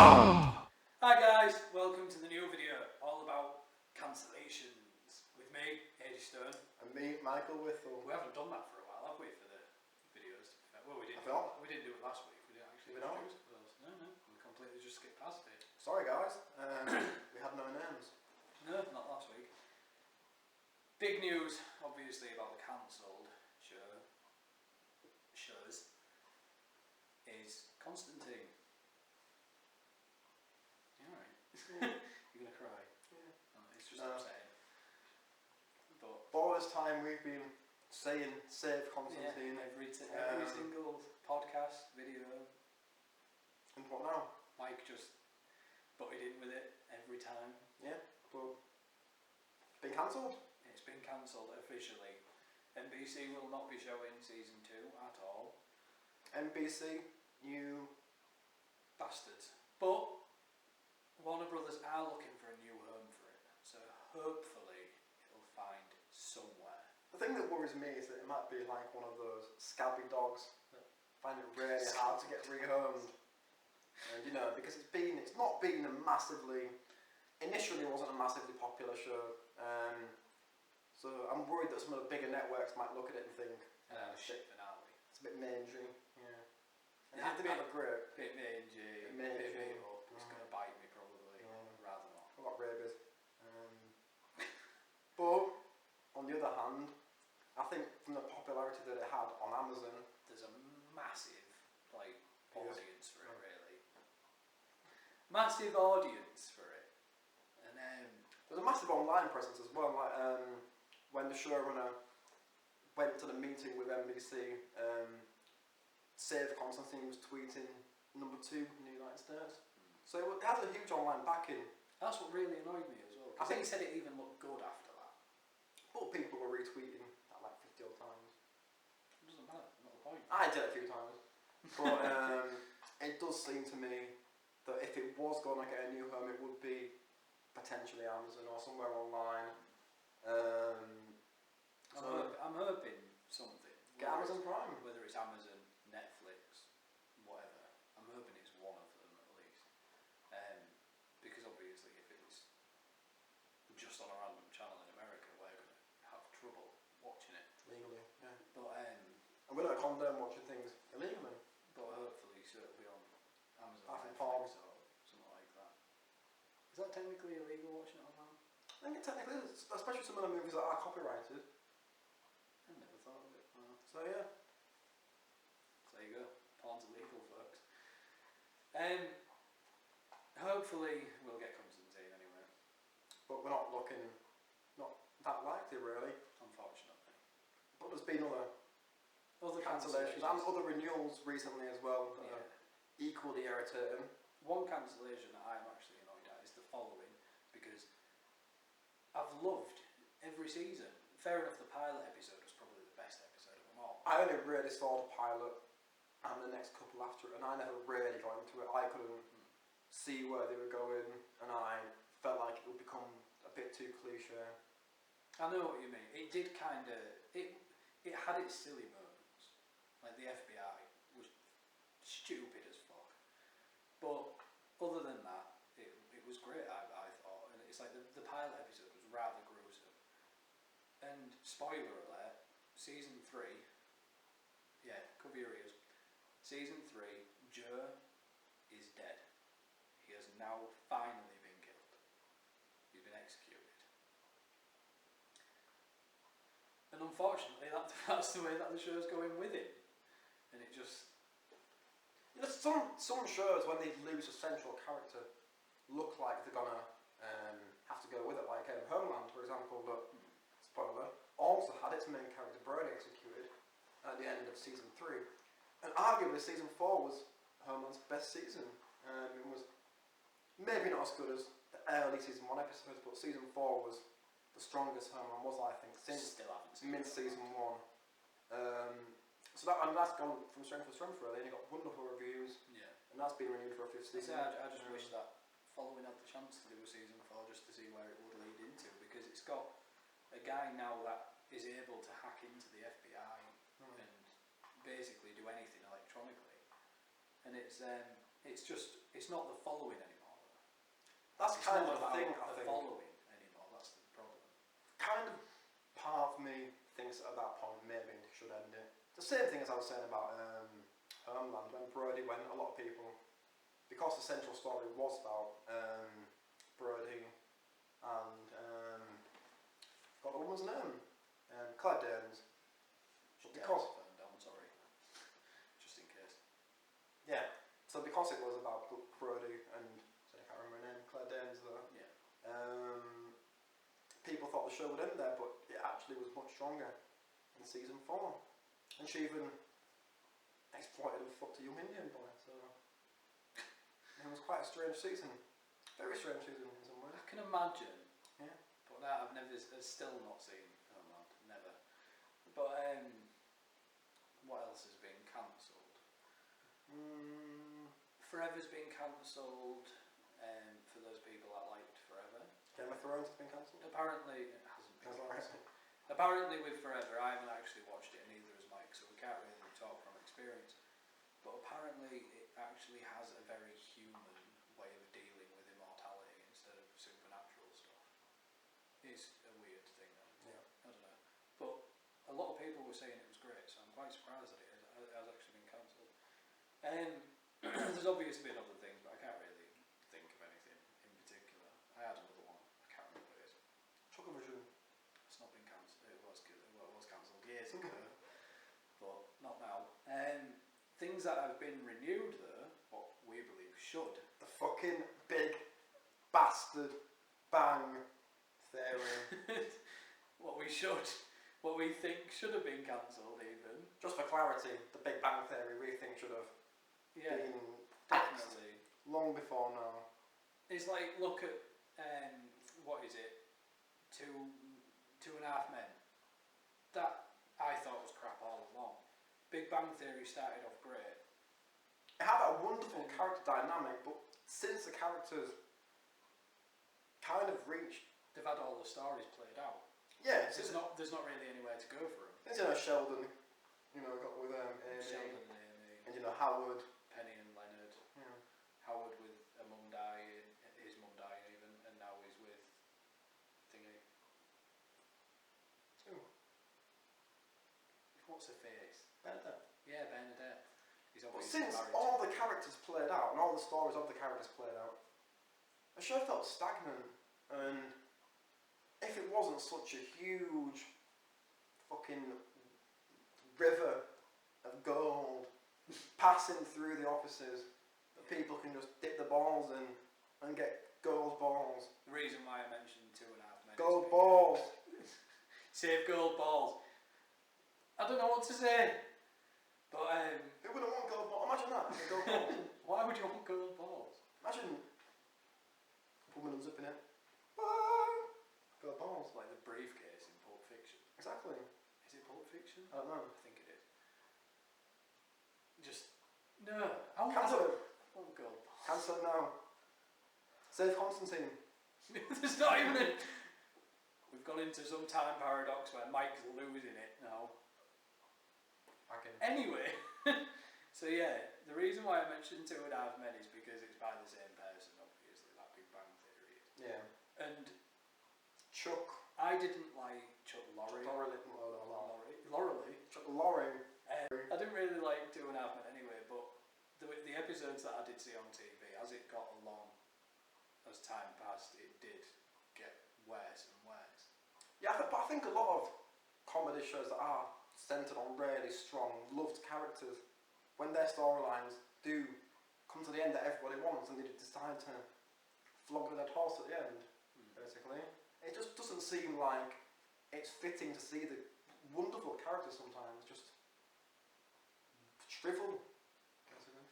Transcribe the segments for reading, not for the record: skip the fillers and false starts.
Hi guys, welcome to the new video all about cancellations with me, Eddie Stern. And me, Michael Whittle. We haven't done that for a while, have we, for the videos? Well, we didn't do it last week. We didn't actually introduce ourselves. No, we completely just skipped past it. Sorry guys, we had no names. No, not last week. Big news, obviously, about the cancelled shows is Constantine. You're gonna cry. Yeah. Oh, it's just upsetting. But all this time we've been saying save Constantine. Yeah, every single podcast, video. And what now? Mike just butted in with it every time. Yeah, but it's been cancelled. It's been cancelled officially. NBC will not be showing season 2 at all. NBC, you bastards. But Warner Brothers are looking for a new home for it, so hopefully it'll find somewhere. The thing that worries me is that it might be like one of those scabby dogs that find it really hard to get rehomed. And because it's not been initially wasn't a massively popular show. So I'm worried that some of the bigger networks might look at it and think, shit finale. It's a bit mangy. Yeah. And it had to be a great. Bit mangy. It's going to bite me probably. Rather not. I've got rabies. But on the other hand, I think from the popularity that it had on Amazon, there's a massive audience for it, really. Massive audience for it. And there's a massive online presence as well. Like when the showrunner went to the meeting with NBC, Save Constantine was tweeting number 2 in the United States. So it has a huge online backing. That's what really annoyed me as well. I think he said it even looked good after that. But people were retweeting that like 50 odd times. It doesn't matter, not the point. I did it a few times. But it does seem to me that if it was going to get a new home, it would be potentially Amazon or somewhere online. I'm hoping something. Get Amazon Prime. Whether it's Amazon, Netflix, whatever. I'm hoping it's one of them at least. Because obviously if it's just on a random channel in America, we're going to have trouble watching it. Legally, yeah. But and we're not condemn watching things illegally. But hopefully so it'll be on Amazon, Netflix or something like that. Is that technically illegal watching it online? I think it technically is, especially some of the movies that are copyrighted. I never thought of it. So yeah. So there you go. Porn's illegal, folks. Hopefully we'll get Constantine anyway. But we're not that likely really. Unfortunately. But there's been other cancellations and other renewals recently as well that are equally irritating. One cancellation that I'm actually annoyed at is the following, because I've loved every season. Fair enough, the pilot episode was probably the best episode of them all. I only really saw the pilot and the next couple after it, and I never really got into it. I couldn't see where they were going, and I felt like it would become a bit too cliche. I know what you mean. It did kind of... It had its silly moments. Like the FBI was stupid as fuck. But other than that, it was great, I thought. And it's like the pilot episode was rather gruesome. And spoiler alert, season 3, cover your ears. Season 3, Joe is dead. He has now finally been killed. He's been executed. And unfortunately, that's the way that the show's going with him. And it just... some shows, when they lose a central character, look like they're going to have to go with it. Like Homeland, for example, that, spoiler, also had its main character, Brody, executed at the end of season 3. And arguably, season 4 was Homeland's best season. It was maybe not as good as the early season 1 episodes, but season 4 was the strongest Homeland was, I think, since mid-season 1. So that's gone from strength to strength really, and it got wonderful reviews. Yeah. And that's been renewed for a 5th season. I just wish that following had the chance to do a season 4 just to see where it would lead into, because it's got a guy now that is able to hack into the FBI and basically do anything electronically. And it's It's just, it's not the following anymore. That's It's kind not of the about thing, I the think. following anymore, that's the problem. Kind of part of me thinks at that point maybe they should end it. The same thing as I was saying about Homeland, when Brody went, a lot of people, because the central story was about Brody and got the woman's name, Claire Danes. Because I'm sorry, just in case. yeah, so because it was about Brody and I can't remember her name, Claire Danes though. Yeah. People thought the show would end there, but it actually was much stronger in season 4, and she even exploited and fucked a young Indian boy. So it was quite a strange season, very strange season in some ways. I can imagine. Yeah. But that I've still not seen Homeland, never. But what else has been cancelled? Forever's been cancelled. For those people that liked Forever. Game of Thrones has been cancelled. Apparently it hasn't been That's all right. cancelled. Apparently with Forever, I haven't actually watched it, and neither has Mike, so we can't really talk from experience. But apparently it actually has a very human way of dealing with immortality instead of supernatural stuff. It's a weird thing. Yeah. I don't know. But a lot of people were saying it was great, so I'm quite surprised that it has actually been cancelled. There's obviously been other things, but I can't really think of anything in particular. I had another one. I can't remember what it is. Chucklevision. It's not been cancelled. It was cancelled years ago, but not now. Things that have been renewed, though, what we believe should. The fucking big bastard bang theory. What we think should have been cancelled, even. Just for clarity, the Big Bang Theory we think should have Yeah, been definitely. long before now. It's like, look at what is it? Two and a Half Men. That I thought was crap all along. Big Bang Theory started off great. It had that wonderful character dynamic, but since the characters kind of reached, They've had all the stories played out. yeah, There's not really anywhere to go for them. There's Sheldon, got with Amy, Sheldon and Amy, and Howard. Penny and Leonard. Yeah. Howard with a mum dying, his mum dying even, and now he's with thingy. Who? What's her face? Benedict. Yeah, Bernadette. He's But obviously since married all to the characters played out and all the stories of the characters played out, the show felt stagnant. And if it wasn't such a huge fucking river of gold passing through the offices that people can just dip the balls in and get gold balls. The reason why I mentioned 2.5 Men. Gold balls! Save gold balls. I don't know what to say. But Who wouldn't want gold balls? Imagine that, gold balls. why would you want gold balls? Imagine a woman unzipping it. Gold balls. Like the briefcase in Pulp Fiction. Exactly. Is it Pulp Fiction? I don't know. I think it is. Just no. I Cancel it. want gold balls. Cancel it now. Save Constantine. There's not even a... We've gone into some time paradox where Mike's losing it now. Anyway, so yeah, the reason why I mentioned 2.5 Men is because it's by the same person, obviously, that Big Bang Theory is. Yeah. And Chuck. I didn't like Chuck Lorre. Lorre. Chuck Lorre. I didn't really like 2.5 Men anyway, but the episodes that I did see on TV, as it got along, as time passed, it did get worse and worse. Yeah, but I think a lot of comedy shows that are centred on really strong, loved characters, when their storylines do come to the end that everybody wants and they decide to flog the dead horse at the end, basically, it just doesn't seem like it's fitting to see the wonderful characters sometimes just shrivel, basically.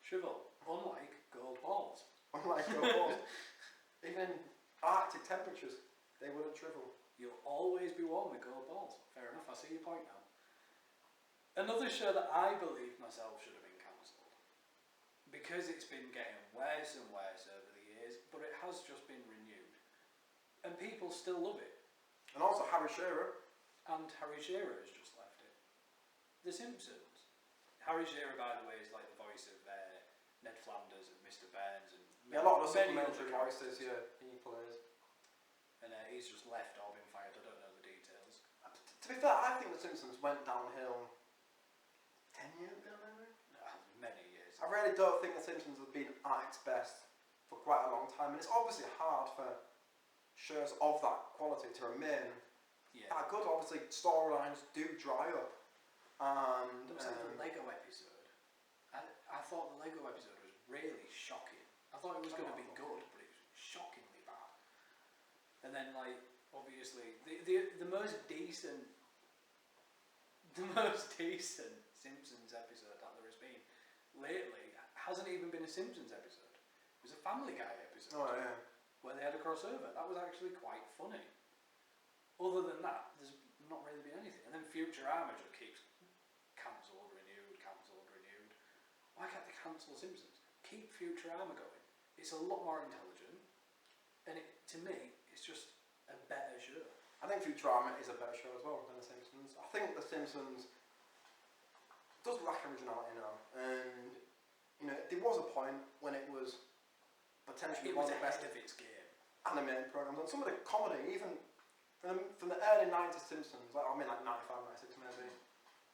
Shrivel, unlike gold balls. Unlike gold balls. Even in Arctic temperatures, they wouldn't shrivel. You'll always be warm with gold balls. Fair enough, I see your point now. Another show that I believe myself should have been cancelled, because it's been getting worse and worse over the years, but it has just been renewed. And people still love it. And also Harry Shearer. And Harry Shearer has just left it. The Simpsons. Harry Shearer, by the way, is like the voice of Ned Flanders and Mr. Burns and Yeah, a lot of the many supplementary other voices, characters. he plays. And he's just left or been fired. I don't know the details. To be fair, I think The Simpsons went downhill 10 years ago, maybe? Many years. I really don't think The Simpsons have been at its best for quite a long time, and it's obviously hard for shows of that quality to remain that good. Obviously, storylines do dry up, and It was like the Lego episode. I thought the Lego episode was really shocking. I thought it was going to be good, but it was shockingly bad. And then, like, obviously, the most decent Simpsons episode that there has been lately hasn't even been a Simpsons episode. It was a Family Guy episode. Oh yeah. Where they had a crossover. That was actually quite funny. Other than that, there's not really been anything. And then Futurama just keeps cancelled, renewed. Why can't they cancel Simpsons? Keep Futurama going. It's a lot more intelligent, and to me, it's just a better show. I think Futurama is a better show as well than The Simpsons. I think The Simpsons does lack originality now, and there was a point when it was potentially one of the best of its game. animated programs, and some of the comedy, even from the early 90s Simpsons, like 95, 96 maybe,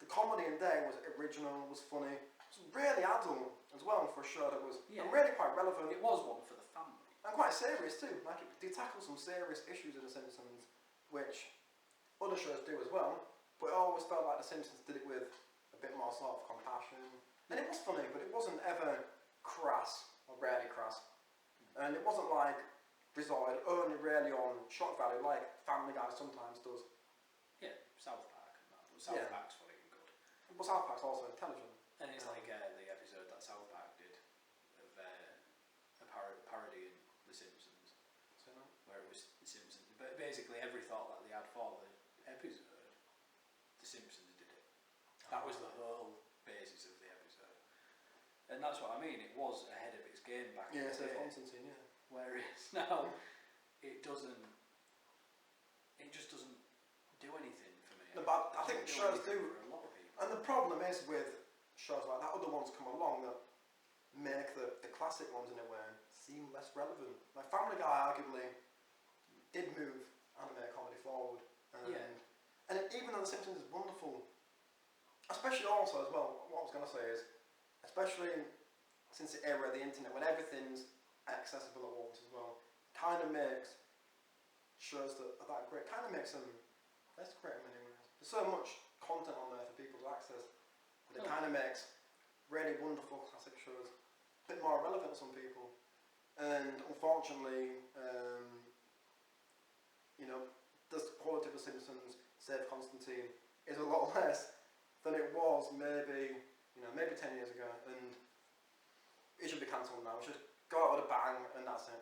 the comedy in there was original, was funny, it was really adult as well for a show that was and really quite relevant. It was one for the family. And quite serious too, like it did tackle some serious issues in The Simpsons, which other shows do as well, but it always felt like The Simpsons did it with a bit more sort of compassion. And it was funny, but it wasn't ever crass, or rarely crass. And it wasn't like resorted only really on shock value, like Family Guy sometimes does. Yeah, South Park and that. But South Park's funny and good. But South Park's also intelligent. And it's like the episode that South Park did of a parody in The Simpsons, So, where it was The Simpsons. But basically, every thought that they had for the episode, The Simpsons did it. That was the whole basis of the episode. And that's what I mean. It was ahead of its game back in the so day. Constantine, yeah. Whereas now, it just doesn't do anything for me. No, but I think shows anything do. for a lot of people. And the problem is with shows like that, other ones come along that make the classic ones in a way seem less relevant. Like Family Guy arguably did move animated comedy forward. And even though The Simpsons is wonderful, especially also as well, what I was going to say is, especially since the era of the internet when everything's accessible at once as well, kind of makes shows that are that great, kind of makes them less great in many ways. There's so much content on there for people to access that it kind of makes really wonderful classic shows a bit more relevant to some people. And unfortunately, the quality of The Simpsons, save Constantine, is a lot less than it was maybe 10 years ago, and it should be cancelled now. It should go out with a bang, and that's it.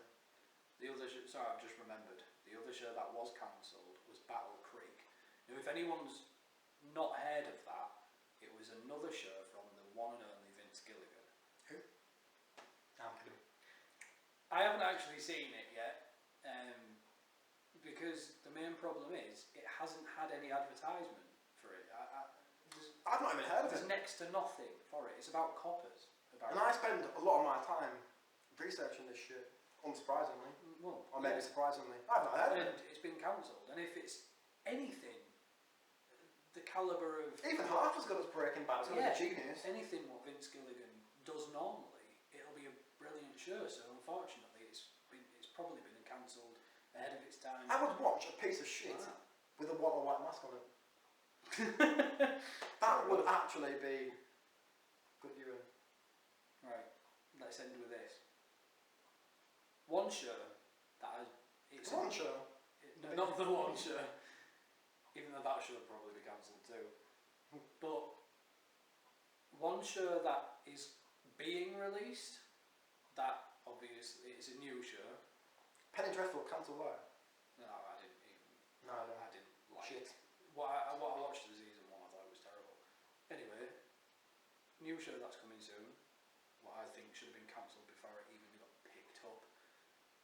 The other show, sorry, I've just remembered. The other show that was cancelled was Battle Creek. Now, if anyone's not heard of that, it was another show from the one and only Vince Gilligan. Who? I'm kidding. I haven't actually seen it yet, because the main problem is it hasn't had any advertisement for it. I've not even heard of There's it. next to nothing for it. It's about coppers. And I spend a lot of my time researching this shit, unsurprisingly. Well, Or maybe surprisingly. I've not heard of and it. it's been cancelled. And if it's anything, the calibre of Even half as good as Breaking Bad, it's going to be genius. anything what Vince Gilligan does normally, it'll be a brilliant show. So unfortunately, it's probably been cancelled ahead of its time. I would watch a piece of shit Wow. with a Walter White mask on it. That would actually be good viewing. Right, let's end with this. One show that it's One show. No, not the one show. Even though that should probably be cancelled too. But one show that is being released, that obviously is a new show. Penny Dreadful cancelled live. No, I didn't even. No. I didn't like Shit. it. What I watched the season one, I thought it was terrible. Anyway, new show that's coming soon. What I think should have been cancelled before it even got picked up.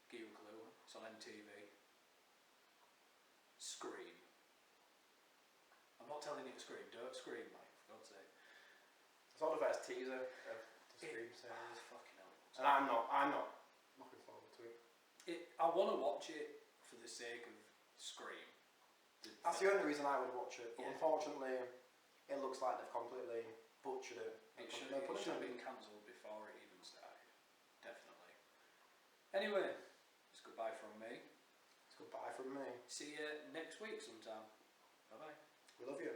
Give you a clue. It's on MTV. Scream. I'm not telling you to scream. Don't scream, mate. For God's sake. It's all the best teaser of Scream series. Fucking hell. And I'm not looking forward to it. I want to watch it for the sake of Scream. That's the only reason I would watch it, but Yeah. unfortunately, it looks like they've completely butchered it. It should No have punishment. been cancelled before it even started. Definitely. Anyway, it's goodbye from me. It's goodbye from me. See you next week sometime. Bye bye. We love you.